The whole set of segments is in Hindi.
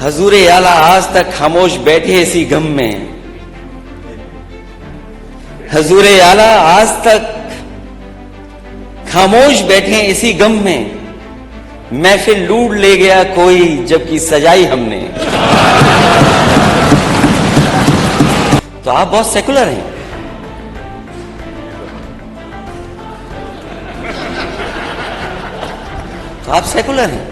हजूरे आला आज तक खामोश बैठे इसी गम में। हजूरे आला आज तक खामोश बैठे इसी गम में। महफिल लूट ले गया कोई जबकि सजाई हमने। तो आप बहुत सेकुलर हैं। तो आप सेकुलर हैं,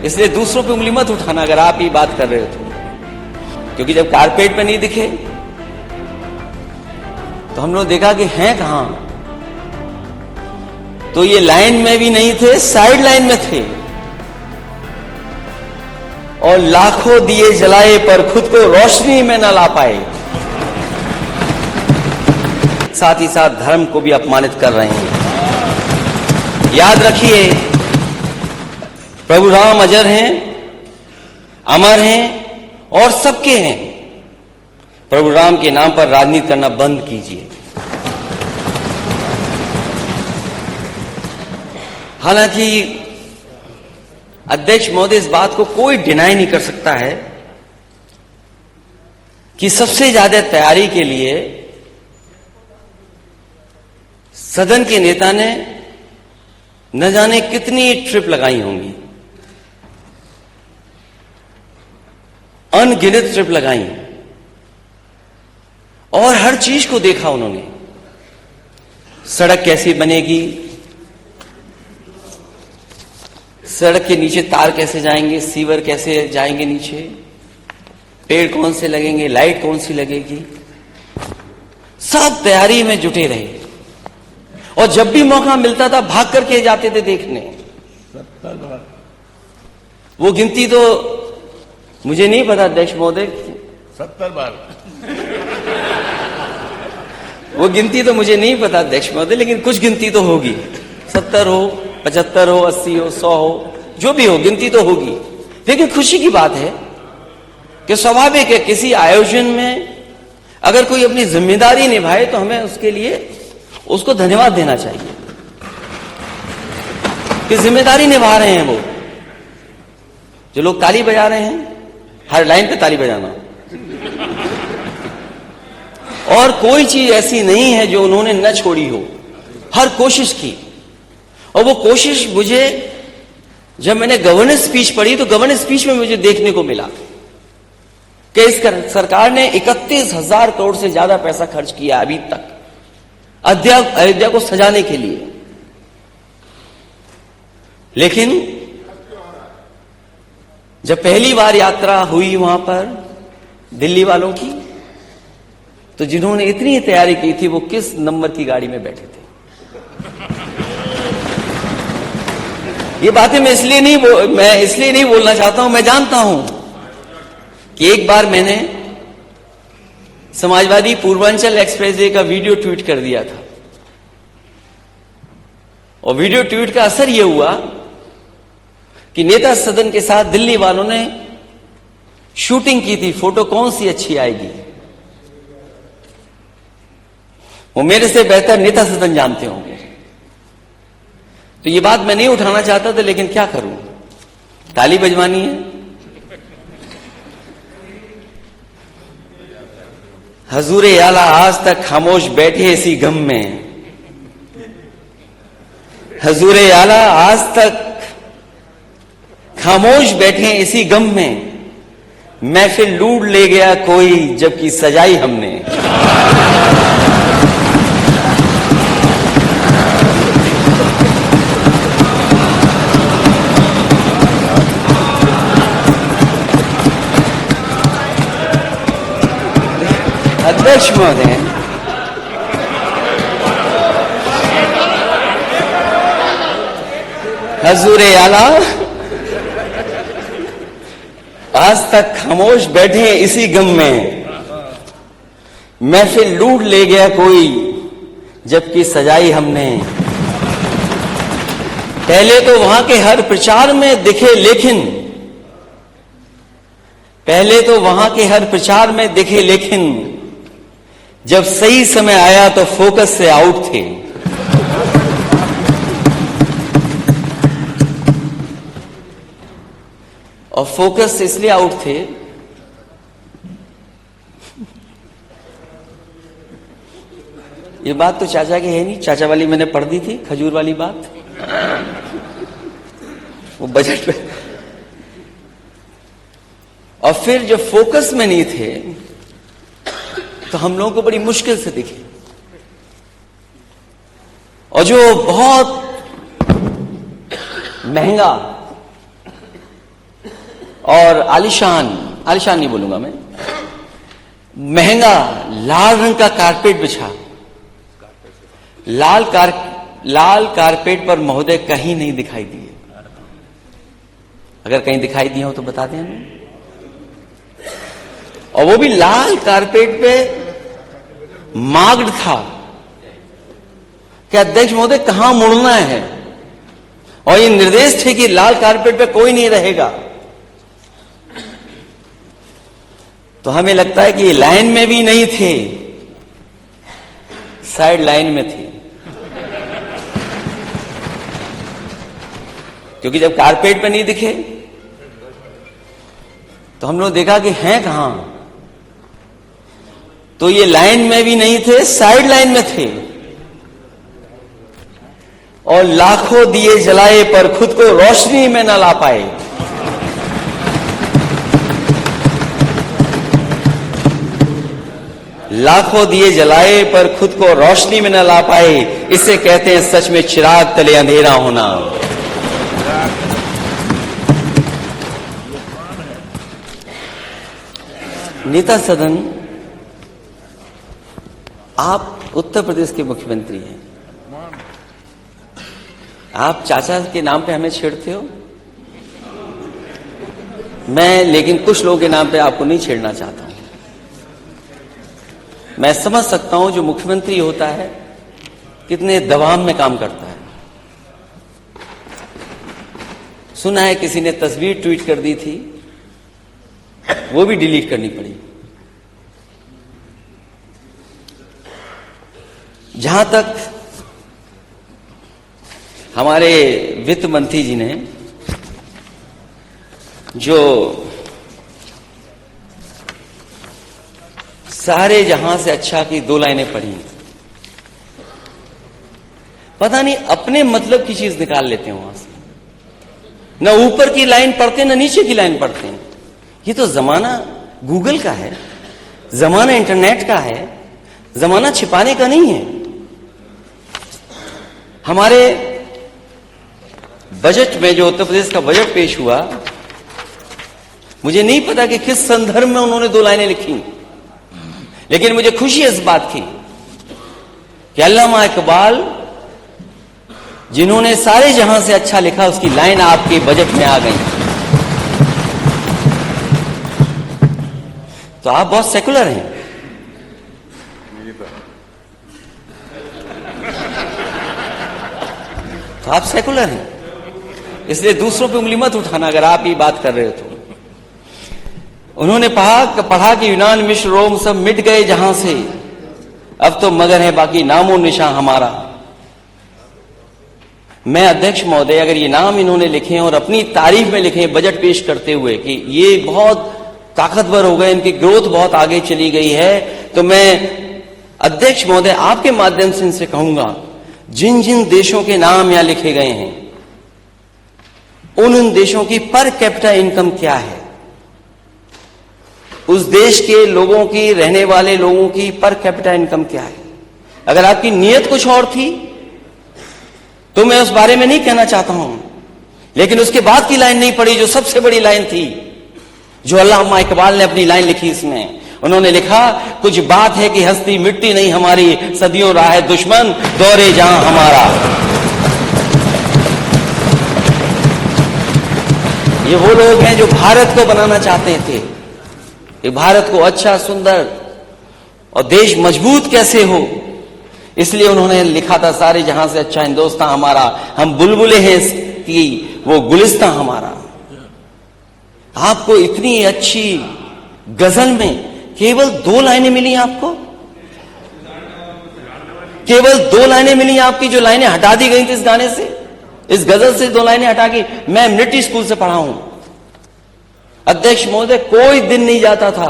इसलिए दूसरों पे उंगली मत उठाना अगर आप ही बात कर रहे हो तो। क्योंकि जब कारपेट पे नहीं दिखे तो हम लोग देखा कि हैं कहां, तो ये लाइन में भी नहीं थे, साइड लाइन में थे। और लाखों दिए जलाए पर खुद को रोशनी में न ला पाए। साथ ही साथ धर्म को भी अपमानित कर रहे हैं। याद रखिए, प्रभु राम अजर हैं, अमर हैं और सबके हैं। प्रभु राम के नाम पर राजनीति करना बंद कीजिए। हालांकि अध्यक्ष महोदय इस बात को कोई डिनाई नहीं कर सकता है कि सबसे ज्यादा तैयारी के लिए सदन के नेता ने न जाने कितनी ट्रिप लगाई होंगी, अनगिनत ट्रिप लगाई, और हर चीज को देखा उन्होंने। सड़क कैसी बनेगी, सड़क के नीचे तार कैसे जाएंगे, सीवर कैसे जाएंगे नीचे, पेड़ कौन से लगेंगे, लाइट कौन सी लगेगी, सब तैयारी में जुटे रहे। और जब भी मौका मिलता था भाग करके जाते थे देखने। वो गिनती तो मुझे नहीं पता अध्यक्ष महोदय, 70 बार। वो गिनती तो मुझे नहीं पता अध्यक्ष महोदय, लेकिन कुछ गिनती तो होगी। 70 हो, 75 हो, 80 हो, 100 हो, जो भी हो, गिनती तो होगी। लेकिन खुशी की बात है कि स्वाभाविक है किसी आयोजन में अगर कोई अपनी जिम्मेदारी निभाए तो हमें उसके लिए उसको धन्यवाद देना चाहिए कि जिम्मेदारी निभा रहे हैं वो। जो लोग ताली बजा रहे हैं, हर लाइन पे ताली बजाना। और कोई चीज ऐसी नहीं है जो उन्होंने न छोड़ी हो, हर कोशिश की। और वो कोशिश मुझे, जब मैंने गवर्नेंस स्पीच पढ़ी तो गवर्नेंस स्पीच में मुझे देखने को मिला कि इस सरकार ने 31,000 करोड़ से ज्यादा पैसा खर्च किया अभी तक अयोध्या को सजाने के लिए। लेकिन जब पहली बार यात्रा हुई वहां पर दिल्ली वालों की, तो जिन्होंने इतनी तैयारी की थी वो किस नंबर की गाड़ी में बैठे थे। ये बातें मैं इसलिए नहीं बोलना चाहता हूं। मैं जानता हूं कि एक बार मैंने समाजवादी पूर्वांचल एक्सप्रेसवे का वीडियो ट्वीट कर दिया था, और वीडियो ट्वीट का असर यह हुआ कि नेता सदन के साथ दिल्ली वालों ने शूटिंग की थी, फोटो कौन सी अच्छी आएगी। वो मेरे से बेहतर नेता सदन जानते होंगे। तो ये बात मैं नहीं उठाना चाहता था, लेकिन क्या करूं, ताली बजवानी है। हजूरे आला आज तक खामोश बैठे इसी गम में। हजूरे आला आज तक खामोश बैठे इसी गम में। महफिल लूट ले गया कोई जबकि सजाई हमने। अध्यक्ष महोदय, हजूरे आला आज तक खामोश बैठे इसी गम में। महफिल लूट ले गया कोई जबकि सजाई हमने। पहले तो वहां के हर प्रचार में दिखे लेकिन जब सही समय आया तो फोकस से आउट थे। और फोकस से इसलिए आउट थे, ये बात तो चाचा की है नहीं, चाचा वाली मैंने पढ़ दी थी, खजूर वाली बात, वो बजट में। और फिर जब फोकस में नहीं थे तो हम लोगों को बड़ी मुश्किल से दिखे। और जो बहुत महंगा और आलिशान नहीं बोलूंगा मैं, महंगा लाल रंग का कारपेट बिछा, लाल कारपेट पर महोदय कहीं नहीं दिखाई दिए। अगर कहीं दिखाई दिए हो तो बता दें हमें। और वो भी लाल कारपेट पे मार्क्ड था कि अध्यक्ष महोदय कहां मुड़ना है, और ये निर्देश थे कि लाल कारपेट पे कोई नहीं रहेगा। तो हमें लगता है कि ये लाइन में भी नहीं थे, साइड लाइन में थे, क्योंकि जब कारपेट पे नहीं दिखे तो हम लोग देखा कि हैं कहां, तो ये लाइन में भी नहीं थे, साइड लाइन में थे। और लाखों दिए जलाए पर खुद को रोशनी में न ला पाए। लाखों दिए जलाए पर खुद को रोशनी में न ला पाए, इसे कहते हैं सच में चिराग तले अंधेरा होना। नेता सदन, आप उत्तर प्रदेश के मुख्यमंत्री हैं, आप चाचा के नाम पे हमें छेड़ते हो। मैं लेकिन कुछ लोगों के नाम पे आपको नहीं छेड़ना चाहता हूं। मैं समझ सकता हूं जो मुख्यमंत्री होता है कितने दबाव में काम करता है। सुना है किसी ने तस्वीर ट्वीट कर दी थी, वो भी डिलीट करनी पड़ी। जहां तक हमारे वित्त मंत्री जी ने जो सारे जहां से अच्छा की 2 लाइनें पढ़ी, पता नहीं अपने मतलब की चीज निकाल लेते हैं वहां से, न ऊपर की लाइन पढ़ते न नीचे की लाइन पढ़ते हैं। ये तो जमाना गूगल का है, जमाना इंटरनेट का है, जमाना छिपाने का नहीं है। हमारे बजट में जो उत्तर प्रदेश का बजट पेश हुआ, मुझे नहीं पता कि किस संदर्भ में उन्होंने 2 लाइनें लिखी, लेकिन मुझे खुशी इस बात की कि अल्लामा इकबाल जिन्होंने सारे जहां से अच्छा लिखा, उसकी लाइन आपके बजट में आ गई। तो आप बहुत सेकुलर हैं। तो आप सेकुलर हैं, इसलिए दूसरों पे उंगली मत उठाना अगर आप ये बात कर रहे हो तो। उन्होंने पढ़ा कि यूनान मिस्र रोम सब मिट गए जहां से, अब तो मगर है बाकी नामो निशान हमारा। मैं अध्यक्ष महोदय, अगर ये नाम इन्होंने लिखे और अपनी तारीफ में लिखे बजट पेश करते हुए कि ये बहुत ताकतवर हो गए, इनकी ग्रोथ बहुत आगे चली गई है, तो मैं अध्यक्ष महोदय आपके माध्यम से इनसे कहूंगा, जिन जिन देशों के नाम यहां लिखे गए हैं, उन देशों की पर कैपिटा इनकम क्या है, उस देश के लोगों की, रहने वाले लोगों की पर कैपिटा इनकम क्या है। अगर आपकी नीयत कुछ और थी तो मैं उस बारे में नहीं कहना चाहता हूं, लेकिन उसके बाद की लाइन नहीं पढ़ी जो सबसे बड़ी लाइन थी, जो अल्लामा इकबाल ने अपनी लाइन लिखी। इसमें उन्होंने लिखा, कुछ बात है कि हस्ती मिट्टी नहीं हमारी, सदियों रहा है दुश्मन दौरे जहां हमारा। ये वो लोग हैं जो भारत को बनाना चाहते थे, कि भारत को अच्छा, सुंदर और देश मजबूत कैसे हो, इसलिए उन्होंने लिखा था, सारे जहां से अच्छा हिंदुस्तान हमारा, हम बुलबुले हैं कि वो गुलिस्तां हमारा। आपको इतनी अच्छी गजल में केवल 2 लाइनें मिली आपको, केवल 2 लाइनें मिली आपकी, जो लाइनें हटा दी गई थी इस गाने से, इस गजल से 2 लाइनें हटा के। मैं मिलिट्री स्कूल से पढ़ा हूं, अध्यक्ष महोदय, कोई दिन नहीं जाता था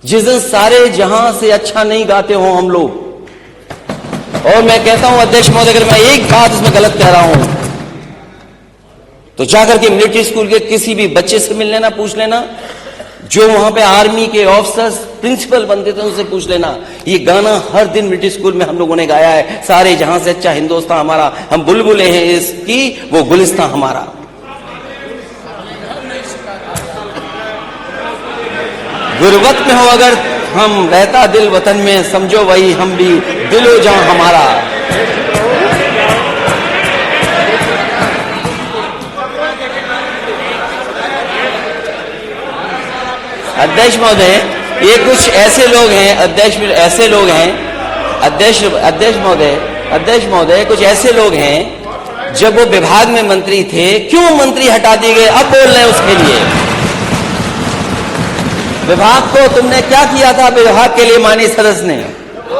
जिस दिन सारे जहां से अच्छा नहीं गाते हो हम लोग। और मैं कहता हूं अध्यक्ष महोदय, अगर मैं एक बात इसमें गलत कह रहा हूं तो जाकर के मिलिट्री स्कूल के किसी भी बच्चे से मिल लेना, पूछ लेना, जो वहां पे आर्मी के ऑफिसर्स प्रिंसिपल बनते थे उनसे पूछ लेना। ये गाना हर दिन मिलिट्री स्कूल में हम लोगों ने गाया है, सारे जहां से अच्छा हिंदुस्तान हमारा, हम बुलबुलें हैं इसकी, वो गुलिस्तान हमारा। गुरबत में हो अगर हम, रहता दिल वतन में, समझो वही हम भी, दिलो जहां हमारा। अध्यक्ष महोदय, ये कुछ ऐसे लोग हैं, अध्यक्ष महोदय कुछ ऐसे लोग हैं, जब वो विभाग में मंत्री थे, क्यों मंत्री हटा दिए गए, अब बोल रहे हैं उसके लिए। विभाग को तुमने क्या किया था, विभाग के लिए माननीय सदस्य ने?